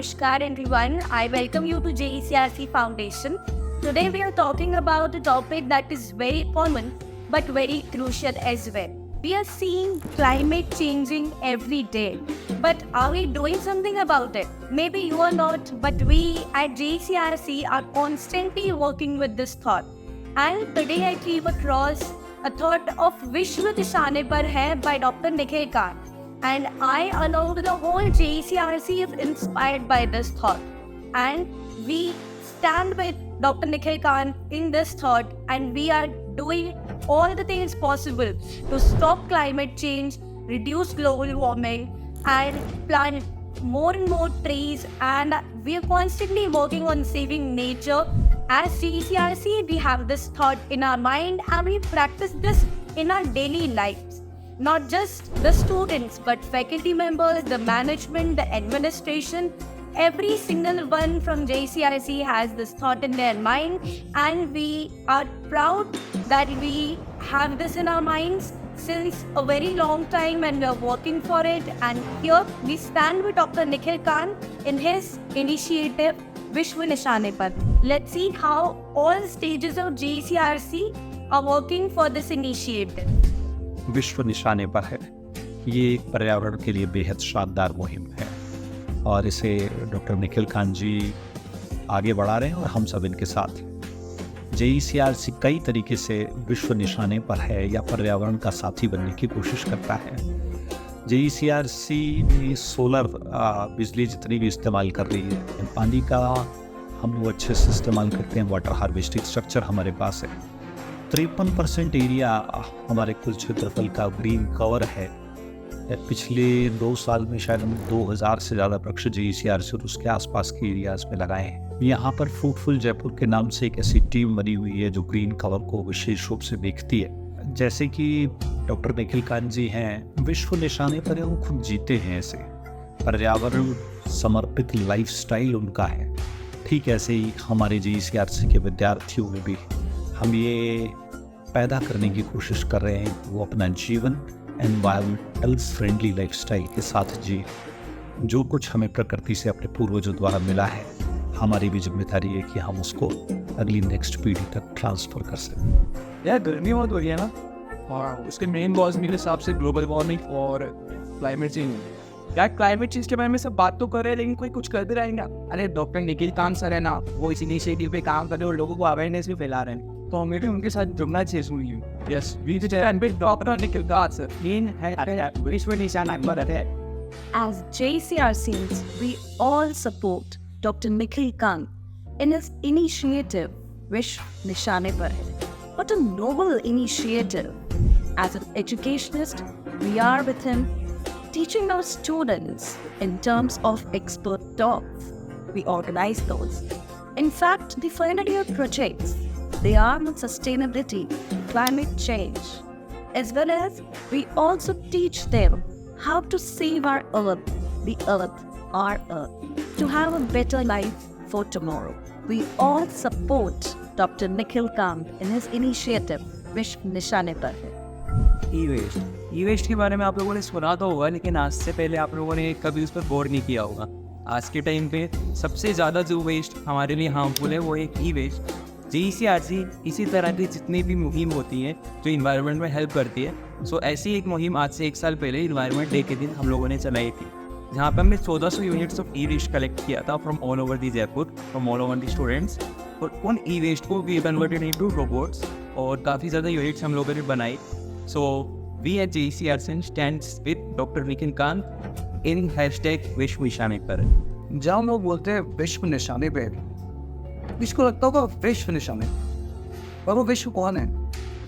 Namaskar everyone. I welcome you to JECRC Foundation. Today we are talking about a topic that is very common but very crucial as well. We are seeing climate changing every day, but are we doing something about it? Maybe you are not, but we at JECRC are constantly working with this thought. And today I came across a thought of Vishwa Nishane Par Hai by Dr. Nikhil Khan. And I, along with the whole JECRC, is inspired by this thought. And we stand with Dr. Nikhil Khan in this thought, and we are doing all the things possible to stop climate change, reduce global warming, and plant more and more trees. And we are constantly working on saving nature. As JECRC, we have this thought in our mind, and we practice this in our daily lives. Not just the students, but faculty members, the management, the administration, every single one from JECRC has this thought in their mind, and we are proud that we have this in our minds since a very long time, and we are working for it. And here we stand with Dr. Nikhil Khan in his initiative Vishwa Nishane Par. Let's see how all stages of JECRC are working for this initiative. विश्व निशाने पर है। ये एक पर्यावरण के लिए बेहद शानदार मुहिम है और इसे डॉक्टर निखिल खान जी आगे बढ़ा रहे हैं और हम सब इनके साथ हैं। JECRC कई तरीके से विश्व निशाने पर है या पर्यावरण का साथी बनने की कोशिश करता है। JECRC में सोलर बिजली जितनी भी इस्तेमाल कर रही है, पानी का हम लोग अच्छे से इस्तेमाल करते हैं। वाटर हार्वेस्टिंग स्ट्रक्चर हमारे पास है। 53% एरिया हमारे कुल क्षेत्रफल का ग्रीन कवर है। पिछले 2 साल में शायद हम 2000 से ज़्यादा वृक्ष JECRC और उसके आसपास के एरियाज में लगाए हैं। यहाँ पर फ्रूटफुल जयपुर के नाम से एक ऐसी टीम बनी हुई है जो ग्रीन कवर को विशेष रूप से देखती है। जैसे कि डॉक्टर निखिल खान जी हैं, विश्व निशाने पर वो खुद जीते हैं ऐसे पर्यावरण समर्पित लाइफस्टाइल उनका है। ठीक ऐसे ही हमारे JECRC के विद्यार्थियों में भी हम ये पैदा करने की कोशिश कर रहे हैं वो अपना जीवन एनवायरमेंटल फ्रेंडली लाइफस्टाइल के साथ जिए। जो कुछ हमें प्रकृति से अपने पूर्वजों द्वारा मिला है, हमारी भी जिम्मेदारी है कि हम उसको अगली नेक्स्ट पीढ़ी तक ट्रांसफर कर सकें। यार गर्मी बहुत हो रही है ना, और उसके मेन कॉज मेरे हिसाब से ग्लोबल वार्मिंग और क्लाइमेट चेंज। यार क्लाइमेट चेंज के बारे में सब बात तो कर रहे हैं, लेकिन कोई कुछ कर भी रहेगा। अरे डॉक्टर निखिल कांत सर है ना, वो इस इनिशिएटिव पे काम कर रहे हैं और लोगों को अवेयरनेस भी फैला रहे हैं, तो हमें भी उनके साथ जुड़ना चाहिए। सुनिए, yes we with doctor Nikhil Kant sir in है विश्व निशाने पर है। As JECRCs, we all support Dr. Nikhil Khan in his initiative Vishwa Nishane Par Hai. What a noble initiative! As an educationist, we are with him, teaching our students in terms of expert talks. We organize those. In fact, the final year projects, they are on sustainability, climate change, as well as we also teach them how to save our earth, the earth, our earth, to have a better life for tomorrow. We all support Dr. Nikhil Khan in his initiative, Vishwa Nishane Par Hai. E waste के बारे में आप लोगों ने सुना तो होगा, लेकिन आज से पहले आप लोगों ने कभी उस पर गौर नहीं किया होगा। आज के टाइम पे सबसे ज़्यादा जो वेस्ट हमारे लिए हार्मफुल है वो है ई वेस्ट। JECRC इसी तरह की जितनी भी मुहिम होती है जो इन्वायरमेंट में हेल्प करती है, सो ऐसी एक मुहिम आज से 1 साल पहले इन्वायरमेंट डे के दिन हम लोगों ने चलाई थी, जहाँ पे हमने 1400 units of e waste collect किया था from all over the Jaipur, from all over the students. और उन ई वेस्ट को वी कन्वर्टेड इनटू रोबोट्स और काफ़ी ज़्यादा यूनिट्स हम लोगों ने बनाई। So we at JECRC stands with doctor Nikhil Kaan in hashtag विश्व निशाने पर। जब लोग बोलते हैं विश्व निशाने पे, इसको लगता होगा विश्व निशाने, पर वो विश्व कौन है?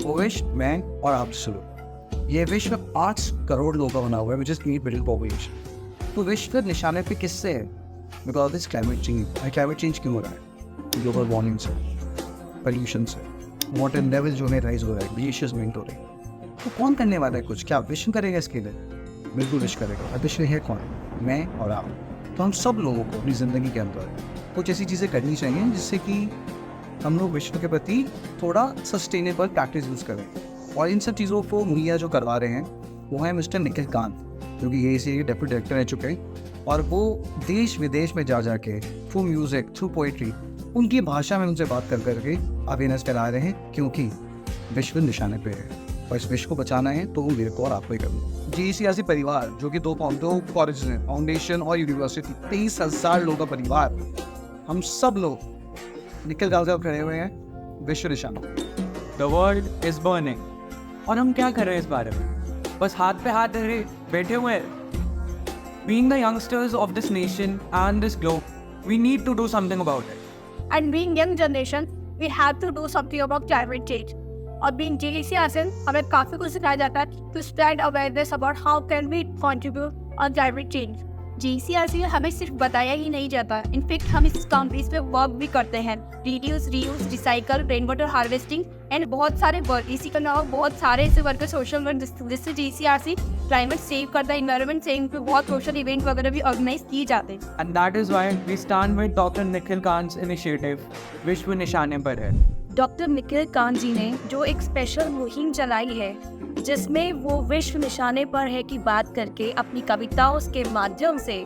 वो विश्व मैं और आप शुरू। ये विश्व 5 करोड़ लोगों का बना हुआ है, विच इज 8 बिलियन पॉपुलेशन। तो विश्व निशाने पे किससे है? Because this climate change. Climate change क्यों हो रहा है? ग्लोबल वार्मिंग से, पोल्यूशन से, वाटर लेवल जो है राइज हो रहा है, ग्लेशियर्स मेल्ट हो रहे हैं। तो कौन करने वाला है कुछ? क्या विश्व करेगा इसके लिए? बिल्कुल विश्व करेगा। विश्व है कौन? मैं और आप। तो हम सब लोगों को अपनी ज़िंदगी के अंदर कुछ ऐसी चीज़ें करनी चाहिए जिससे कि हम लोग विश्व के प्रति थोड़ा सस्टेनेबल प्रैक्टिस यूज़ करें। और इन सब चीज़ों को मुहैया जो करवा रहे हैं वो है मिस्टर निखिल कांत, जो कि ये डेप्यूटी डायरेक्टर रह चुके हैं और वो देश विदेश में जा जाके थ्रू म्यूज़िक, थ्रू पोइट्री, उनकी भाषा में उनसे बात कर करके अवेयरनेस फैला रहे हैं, क्योंकि विश्व निशाने पे है और इस विश्व को बचाना है तो वो मेरे को और आपको ही करना। GECRC परिवार जो कि दो कॉलेज हैं, फाउंडेशन और यूनिवर्सिटी, 23,000 लोगों का परिवार, हम सब लोग निखिल गांव से खड़े हुए हैं विश्व निशानों। द वर्ल्ड इज बर्निंग और हम क्या कर रहे हैं इस बारे में? बस हाथ पे हाथ धरे बैठे हुए हैं। Being the youngsters of this nation and this globe, we need to do something about it. And being young generation, we have to do something about climate change. और being GECRC, हमें काफ़ी कुछ सिखाया जाता है to spread awareness about how can we contribute on climate change. GECRC में हमें सिर्फ बताया ही नहीं जाता, इनफैक्ट हम इस काउंट्रीज पे वर्क भी करते हैं, reduce, reuse, recycle, rain water harvesting and बहुत सारे वर्क। इसी के अलावा बहुत सारे ऐसे वर्क, सोशल वर्क जिससे GECRC क्लाइमेट सेव करता है, इन्वायरमेंट सेव पे बहुत सोशल इवेंट वगैरह भी ऑर्गेनाइज किए जाते हैं। And that is why we stand with Dr. Nikhil Kant's initiative, विश्व निशाने पर है। डॉक्टर निखिल कांत जी ने जो एक स्पेशल मुहिम चलाई है, जिसमें वो विश्व निशाने पर है की बात करके अपनी कविताओं के माध्यम से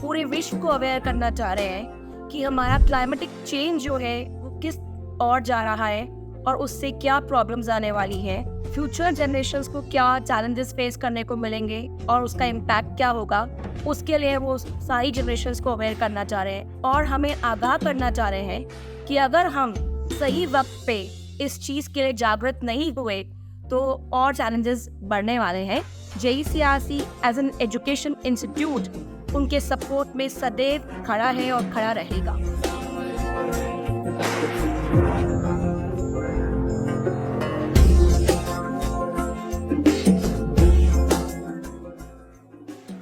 पूरे विश्व को अवेयर करना चाह रहे हैं कि हमारा क्लाइमेटिक चेंज जो है वो किस ओर जा रहा है और उससे क्या प्रॉब्लम्स आने वाली है, फ्यूचर जनरेशन्स को क्या चैलेंजेस फेस करने को मिलेंगे और उसका इम्पैक्ट क्या होगा। उसके लिए वो सारी जनरेशन्स को अवेयर करना चाह रहे हैं और हमें आगाह करना चाह रहे हैं कि अगर हम सही वक्त पे इस चीज़ के लिए जागृत नहीं हुए तो और चैलेंजेस बढ़ने वाले हैं। GECRC as an education institute उनके सपोर्ट में सदैव खड़ा है और खड़ा रहेगा।